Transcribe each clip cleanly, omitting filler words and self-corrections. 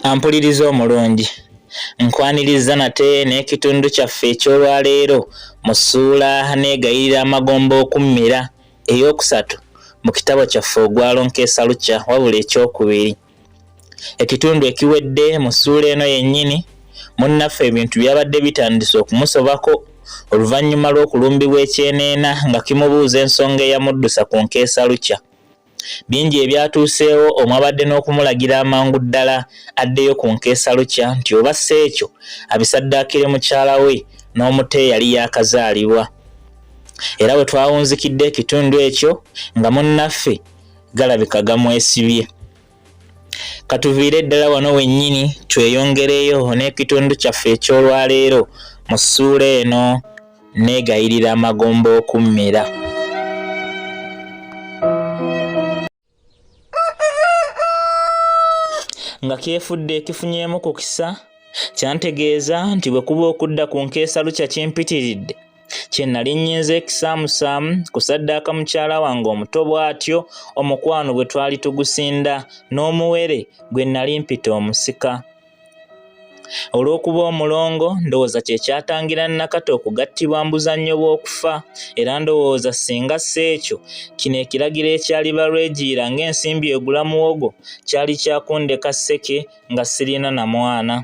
Ampuliriza omulungi, nkwaniriza nate n'ekitundu kyaffe eky'olwaleero mu ssuula neegayirira amagombo okummira ey'okusatu mu kitabo kyaffe Ogwalo Nkeesa lukya wabula ekyokubiri. Ekitundu ekiwedde mu ssuula eno yennyini munnaffe ebintu byabadde bitandise okumusobako oluvannyuma lw'okulumbibwa ekyeneena nga kimubuuza ensonga eyamuddusa ku Nkeesa lukya. Bingi ebyatuuseewo omwabadde n'okumulagira amangu ddala addeyo ku Nkeesa lukya nti oba si ekyo abisaddaakire mukyala we n'omuto eyali yaakazaalibwa. Era bwe twawunzikidde ekitundu ekyo nga munnaffe galabika gamwesibye. Katuviire ddala wano wennyini tweyongereyo n'ekitundu kyaffe eky'olwaleero mu ssuula eno neegayirira amagombo okummira. Nga kyefudde ekifunyeemu ku kisa kyantegeeza nti bwe kuba okudda ku Nkeesa lukya kimpitiridde kye nali nnyinza ekisaamusaamu kusaddaaka mukyala wange omuto bw'atyo omukwano bwe twali tugusinda n'omuwere gwe nali mpita omusika. Olw'okuba omulongo ndowooza kye kyatangira Nakato okugattibwa mu buzannyo bw'okufa, era ndowooza singa si ekyo kino ekiragiro ekyali balwegiira ng'ensimbi egula muwogo kyali kyakundeka sseke nga sirina na mwana.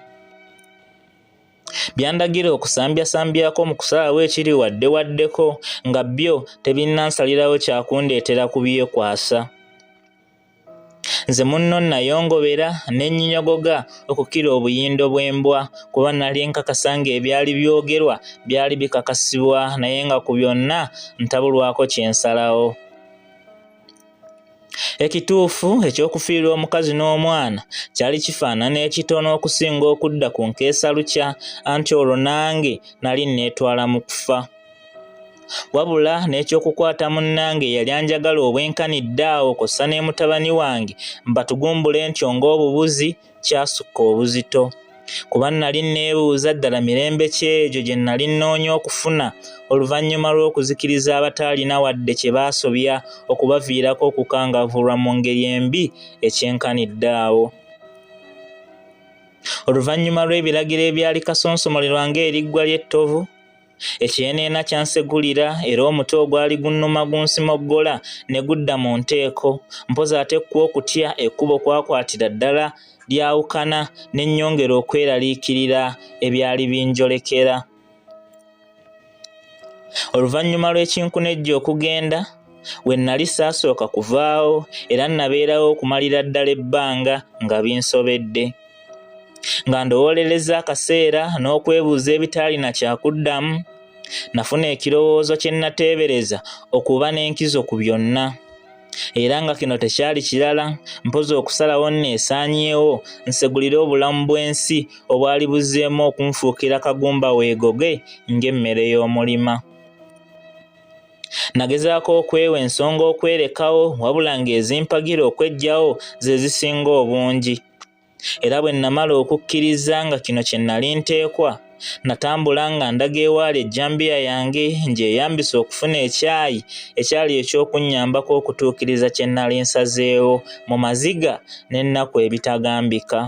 Byandagira okusambyasambyako mu kusalawo ekiri waddewaddeko nga byo tebinnansalirawo kyakundeetera kubyekwasa. Nze munno nayongobera ne nnyinyogoga okukira obuyindo bw'embwa kuba nali nkakasa ng'ebyali byogerwa byali bikakasibwa naye nga ku byonna ntabulwako kye nsalawo. Ekituufu eky'okufiirwa omukazi n'omwana kyali kifaanana ekitono okusinga okudda ku Nkeesa lukya anti olwo nange nali neetwala mu kufa. Wabula n'ekyokukwata munnange eyali anjagala obwenkanidde awo kw'ossa ne mutabani wange mbatugumbule ntyo ng'obubuzi kyasukka obuzito. Kuba nali neebuuza ddala mirembe ki egyo gye nali nnoonya okufuna oluvannyuma lw'okuzikiriza abataalina wadde kye baasobya okubaviirako okukangavvulwa mu ngeri embi ekyenkanidde awo. Oluvannyuma lw'ebiragiro ebyali kasonsomolerwa ng'eriggwa ly'ettovu, ekyeneena kyansegulira era omuto ogwali gunnuma gunsimoggola ne gudda mu nteeko, mpozi ate kw'okutya ekkubo kwakwatira ddala lyawukana ne nnyongera okweraliikirira ebyali binjolekera. Oluvannyuma lw'ekinkunejjo okugenda we nnali saasooka kuvaawo era nabeerawo okumalira ddala ebbanga nga binsobedde. Nga ndowoolereza akaseera n'okwebuuza ebitaalina kyakuddamu, nafuna ekirowoozo kye nateebereza okuba n'enkizo ku byonna. Era nga kino tekyali kirala mpozi okusalawo nneesaanyeewo nsegulire obulamu bw'ensi obwali buzzeemu okunfuukira kagumba weegoge ng'emmere y'omulima. Nagezaako okwewa ensonga okwerekawo wabula ng'ezimpagira okweggyawo ze zisinga obungi. Era bwe namala okukkiriza nga kino kye nali nteekwa, natambula nga ndaga ewaali ejjambiya yange ngyeyambisa okufuna ekyayi ekyali ekyokunnyambako okutuukiriza kye nali nsazeewo mu maziga n'ennaku ebitagambika.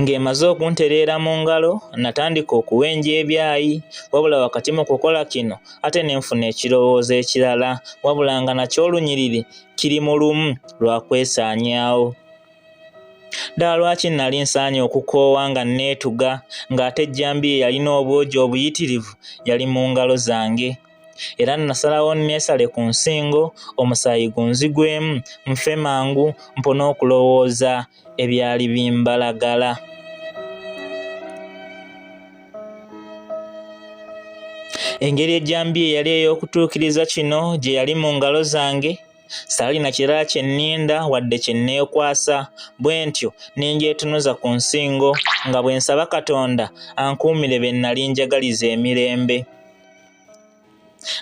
Ng'emaze okuntereera mu ngalo natandika okuwenja ebyayi, wabula wakati mu kukola kino ate ne nfuna ekirowoozo ekirala wabula nga nakyo olunyiriri kiri mu lumu lwa kwesaanyaawo. Ddala lwaki nali nsaanye okukoowa nga neetuga ng'ate ejjambiya eyalina obwogi obuyitirivu yali mu ngalo zange. Era nasalawo neesale ku nsingo omusaayi gunzigwemu nfe mangu mpone okulowooza ebyali bimbalagala. Engeri ejjambiya eyali ey'okutuukiriza kino gye yali mu ngalo zange saalina kirala kye nninda wadde kye nneekwasa, bwe ntyo ne ngyetunuza ku nsingo nga bwe nsaba Katonda ankuumire be nnali njagaliza emirembe.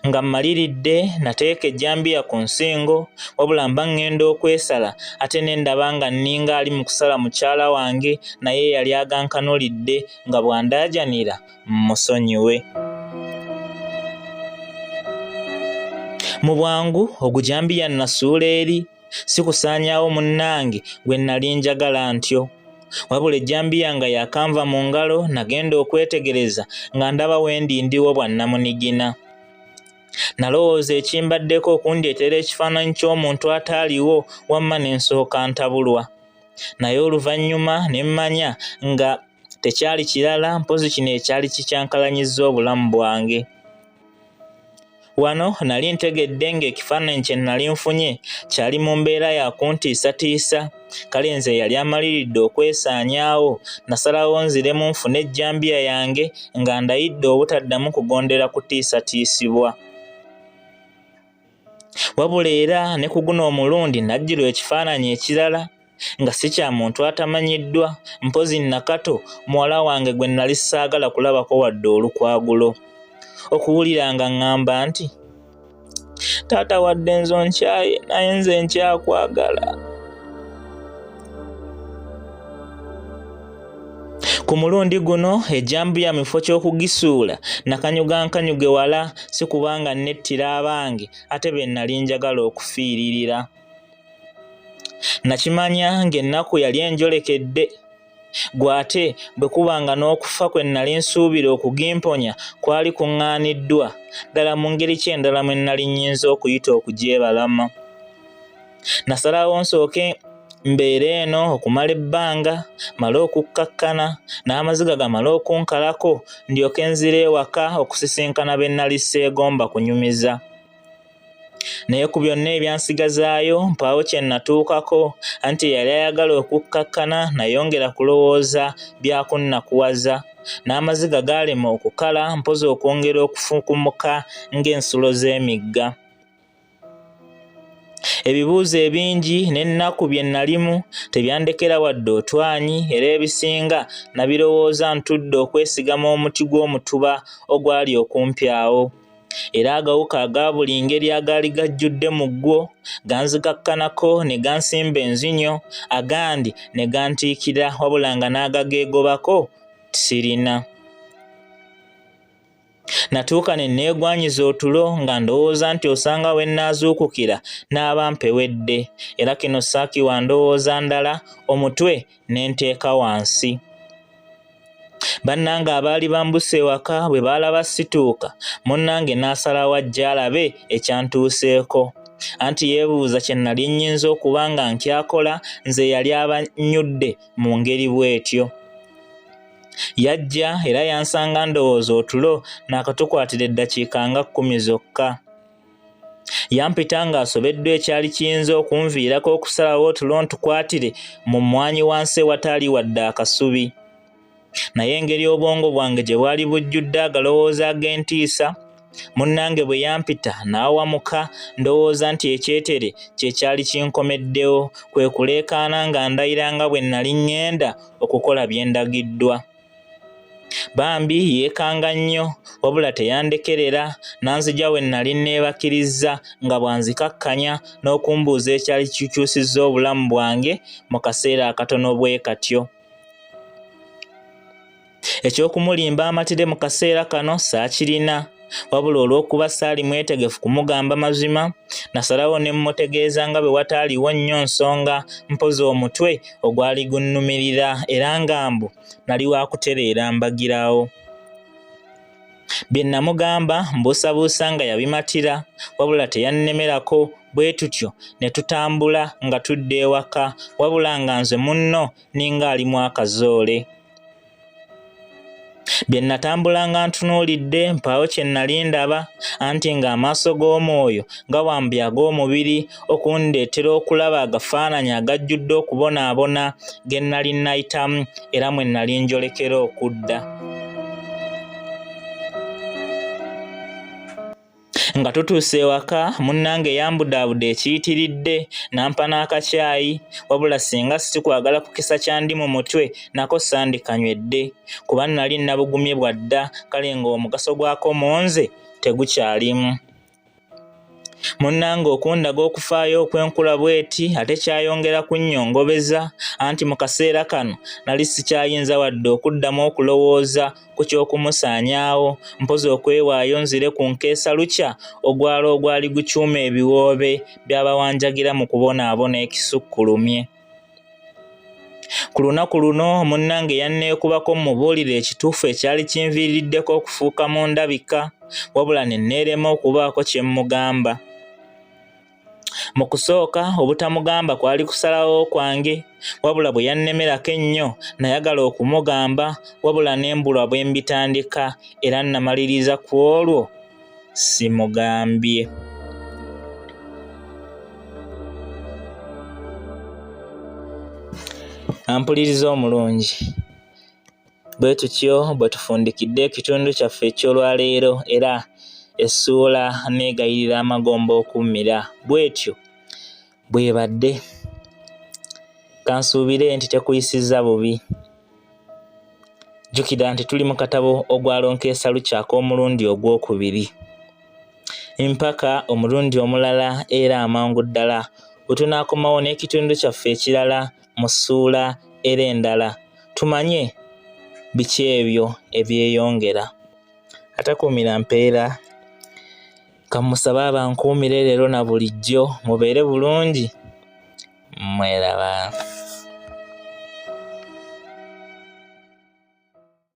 Nga mmaliridde nateeka ejjambiya ku nsingo wabula mba ŋŋenda okwesala ate ne ndaba nga nninga ali mu kusala mukyala wange naye yali agankanulidde nga bw'andaajanira mmusonyiwe. Mu bwangu ogujambiya nasuula eri Sikusaanyaawo munnange gwe nali njagala ntyo. Wabula ejjambiya nga yakanva mu ngalo nagenda okwetegereza nga ndaba wendi ndiwo bwannamunigina. Nalowooza ekimbaddeko okundeetera ekifaananyi ky'omuntu ataaliwo wamma ne nsooka ntabulwa. Naye oluvannyuma ne mmanya nga tekyali kirala mpozi kino ekyali kikyankalanyizza obulamu bwange. Wano nali ntegedde ng'ekifaananyi kye nali nfunye kyali mu mbeera ya kuntiisatiisa. Kale nze yali amaliridde okwesaanyaawo, nasalawo nziremu nfune ejjambiya yange nga ndayidde obutaddamu kugondera kutiisatiisibwa. Wabula era ne ku guno omulundi najjirwa ekifaananyi ekirala nga si kya muntu atamanyiddwa, mpozi Nakato muwala wange gwe nali saagala kulabako wadde olukwagulo. Okuwulira nga ŋŋamba nti, taata wadde nze onkyaye naye nze nkyakwagala. Ku mulundi guno ejjambiya mu kifo ky'okugisuula nakanyuga nkanyuge wala, si kubanga nettira abange ate be nali njagala okufiiririra. Nakimanya ng'ennaku yali enjolekedde. Gw'ate bwe kubanga n'okufa kwe nali nsuubira okugimponya kwali kuŋŋaaniddwa, ddala mu ngeri ky'endala mwe nali nnyinza okuyita okugyebalama. Nasalawo nsooke mbeera eno okumala ebbanga, male okukkakkana, n'amaziga gamale okunkalako, ndyoke nzire ewaka okusisinkana be nali seegomba kunyumiza. Naye ku byonna ebyansigazaayo mpaawo kye natuukako, anti yali ayagala okukkakkana nayongera kulowooza byakunnakuwaza, n'amaziga gaalema okukala mpozi okwongera okufukumuka ng'ensulo z'emigga. Ebibuuzo ebingi n'ennaku bye nalimu tebyandekera wadde otwanyi, era ebisinga nabirowooza ntudde okwesigama omuti gw'omutuba ogwali okumpi awo. Era agawuka aga buli ngeri agaali gajjudde mu ggwo ganzikakkanako ne gansimba enzinyo, agandi ne gantiikira wabula nga n'agageegobako sirina. Natuuka ne neegwanyiza otulo nga ndowooza nti osanga we nnaazuukukira n'aba mpewedde, era kino saakiwa ndowooza ndala, omutwe ne nteeka wansi. Bannange abaali bambuse ewaka bwe baalaba situuka, munnange n'asalawo ajja alabe ekyantuuseeko. Anti yeebuuza kye nali nnyinza okuba nga nkyakola, nze yali abannyudde mu ngeri bw'etyo. Yajja era yansanga ndowooza otulo n'akatukwatira eddakiika nga 10 zokka. Yampita ng'asobeddwa ekyali kiyinza okunviirako okusalawo otulo ntukwatire mu mmwanyi wansi ewataali wadde akasubi. Naye engeri obwongo bwange gye bwali bujjudde agalowooza ag'entiisa, munnange bwe yampita n'awamuka, ndowooza nti ekyetere kye kyali kinkomeddewo, kwe kuleekaana nga ndayira nga bwe nali ngenda okukola bye ndagiddwa. Bambi yeekanga nnyo, wabula teyandekerera, n'anzija we nali neebakirizza nga bwanzikakkanya n'okumbuuza ekyali kikyusizza obulamu bwange mu kaseera akatono bwe katyo. Eky'okumulimba amatire mu kaseera kano saakirina, wabula olw'okuba saali mwetegefu kumugamba mazima, nasalawo ne mmutegeeza nga bwe wataaliwo nnyo nsonga, mpozi omutwe ogwali gunnumirira era nga mbu nali waakutereera mbagirawo. Bye namugamba mbuusabuusa nga yabimatira, wabula teyannemerako, bwe tutyo ne tutambula nga tudde ewaka, wabula nga nze munno ninga alimu akazoole. Bye natambulanga ntunuulidde mpaawo kye nali ndaba, anti ng'amaaso g'omwoyo gawambye ag'omubiri okundeetera okulaba agafaananyi agajjudde okubonaabona ge nali nayitamu era mwe nali njolekera okudda. Nga tutuuse ewaka, munnange yambudaabuda ekiyitiridde n'ampa n'akacaayi, wabula singa sikwagala kukisa kyandi mu mutwe nako sandikanywedde, kuba nali nabugumye bwa dda, kale ng'omugaso gwako mu nze tegukyalimu. Munnange okundaga okufaayo okwenkula bweti ate kyayongera kunnyongobeza anti mu kaseera kano nali sikyayinza wadde okuddamu okulowooza ku ky'okumusaanyaawo mpozi okwewaayo nzire ku Nkeesa lukya ogwalo ogwali gukyuma ebiwoobe by'abawanjagira mu kubonaabona ekisukkulumye. Ku lunaku luno munnange yanneekubako mmubuulire ekituufu ekyali kinviiriddeko okufuuka mu ndabika, wabula ne neerema okubaako kye mmugamba. Mu kusooka obutamugamba kwali kusalawo kwange, wabula bwe yannemerako ennyo nayagala okumugamba, wabula n'embulwa bwe mbitandika era namaliriza ku olwo simugambye. Ampuliriza omulungi, bwe tutyo bwe tufundikidde ekitundu kyaffe eky'olwaleero era essuula neegayirira amagombo okummira. Bw'etyo bw'ebadde. Kansuubire nti tekuyisizza bubi. Jjukira nti tuli mu katabo OGWALO Nkeesa lukya ak'omulundi ogwokubiri. Mpaka omulundi omulala era amangu ddala bwe tunaakomawo n'ekitundu kyaffe ekirala mu ssuula era endala, tumanye biki ebyo ebyeyongera. Atakuumira mpeera, kamusabe abankuumire leero na bulijjo. Mubeere bulungi. Mweraba.